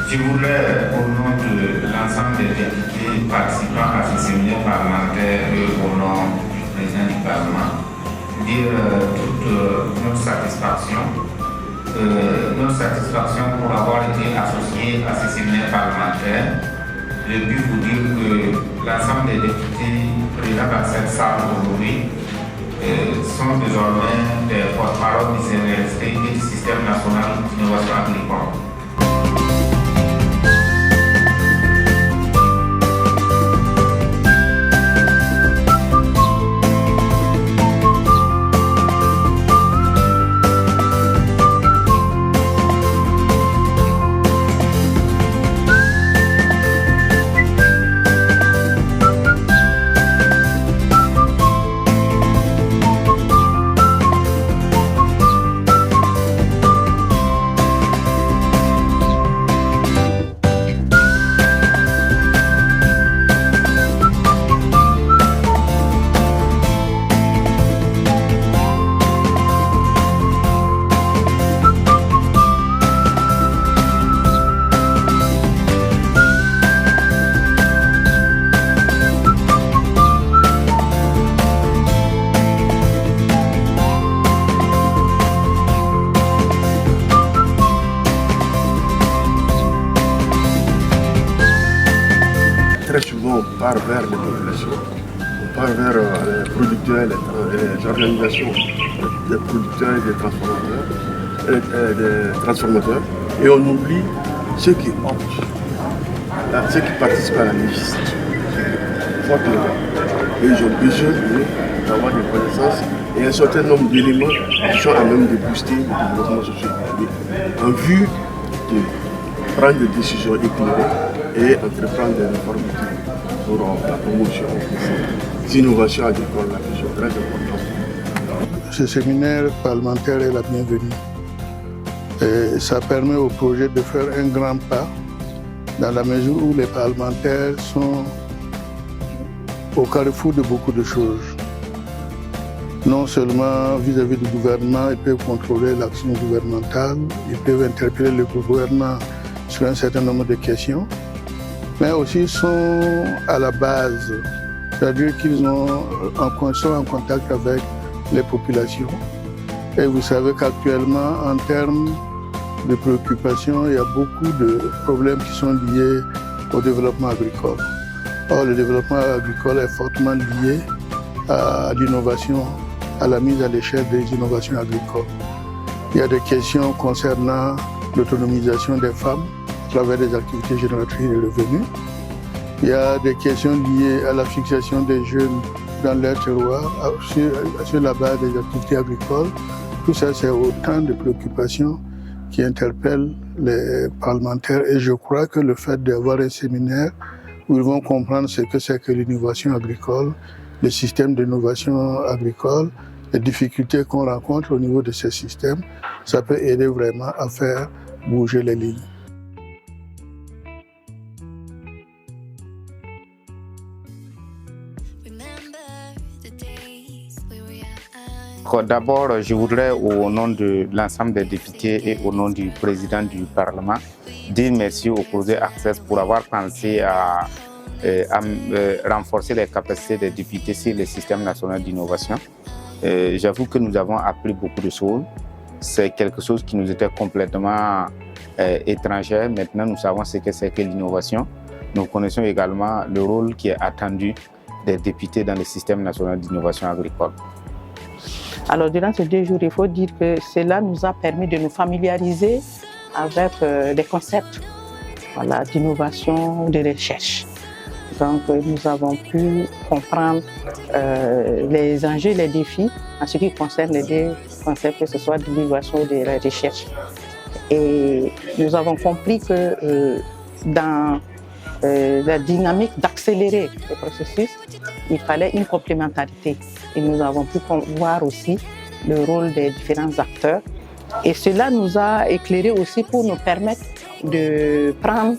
Je voudrais, au nom de l'ensemble des députés participant à ce séminaire parlementaire et au nom du président du Parlement, dire toute notre satisfaction pour avoir été associé à ce séminaire parlementaire. Je puis vous dire que l'ensemble des députés présents dans cette salle aujourd'hui sont désormais des porte-parole du CNRSP et du système national d'innovation agricole. Très souvent, on part vers les populations, on part vers les producteurs et les organisations des producteurs et des transformateurs, et on oublie ceux qui optent, ceux qui participent à la législation. Et ils ont besoin d'avoir des connaissances et un certain nombre d'éléments qui sont à même de booster le développement socio-économique en vue de prendre des décisions éclairées et entreprendre des réformes pour la promotion des innovations agricoles, la question très importante. Ce séminaire parlementaire est la bienvenue. Et ça permet au projet de faire un grand pas dans la mesure où les parlementaires sont au carrefour de beaucoup de choses. Non seulement vis-à-vis du gouvernement, ils peuvent contrôler l'action gouvernementale, ils peuvent interpeller le gouvernement sur un certain nombre de questions, mais aussi sont à la base, c'est-à-dire qu'ils sont en contact avec les populations. Et vous savez qu'actuellement, en termes de préoccupations, il y a beaucoup de problèmes qui sont liés au développement agricole. Or, le développement agricole est fortement lié à l'innovation, à la mise à l'échelle des innovations agricoles. Il y a des questions concernant l'autonomisation des femmes à travers des activités génératrices de revenus. Il y a des questions liées à la fixation des jeunes dans leur terroir sur la base des activités agricoles. Tout ça, c'est autant de préoccupations qui interpellent les parlementaires. Et je crois que le fait d'avoir un séminaire où ils vont comprendre ce que c'est que l'innovation agricole, le système d'innovation agricole, les difficultés qu'on rencontre au niveau de ces systèmes, ça peut aider vraiment à faire bouger les lignes. D'abord, je voudrais, au nom de l'ensemble des députés et au nom du président du Parlement, dire merci au projet Access pour avoir pensé à renforcer les capacités des députés sur le système national d'innovation. J'avoue que nous avons appris beaucoup de choses. C'est quelque chose qui nous était complètement étranger. Maintenant, nous savons ce que c'est que l'innovation. Nous connaissons également le rôle qui est attendu des députés dans le système national d'innovation agricole. Alors, durant ces 2 jours, il faut dire que cela nous a permis de nous familiariser avec des concepts d'innovation, de recherche. Donc, nous avons pu comprendre les enjeux et les défis en ce qui concerne les 2 concepts, que ce soit de l'innovation ou de la recherche. Et nous avons compris que dans la dynamique d'accélérer le processus, il fallait une complémentarité. Et nous avons pu voir aussi le rôle des différents acteurs. Et cela nous a éclairé aussi pour nous permettre de prendre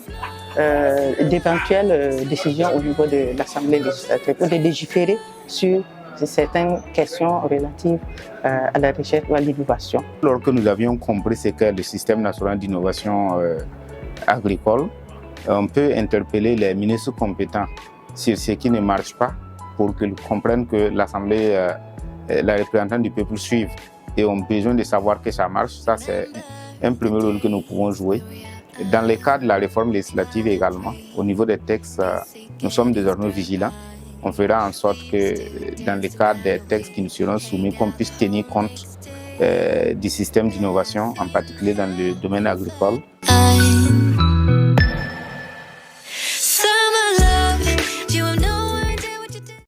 d'éventuelles décisions au niveau de l'Assemblée législative, pour de légiférer sur certaines questions relatives à la recherche ou à l'innovation. Lorsque nous avions compris ce que le système national d'innovation agricole, on peut interpeller les ministres compétents sur ce qui ne marche pas pour qu'ils comprennent que l'Assemblée, la représentante du peuple suive et ont besoin de savoir que ça marche. Ça, c'est un premier rôle que nous pouvons jouer. Dans le cadre de la réforme législative également, au niveau des textes, nous sommes désormais vigilants. On fera en sorte que dans le cadre des textes qui nous seront soumis, qu'on puisse tenir compte du système d'innovation, en particulier dans le domaine agricole.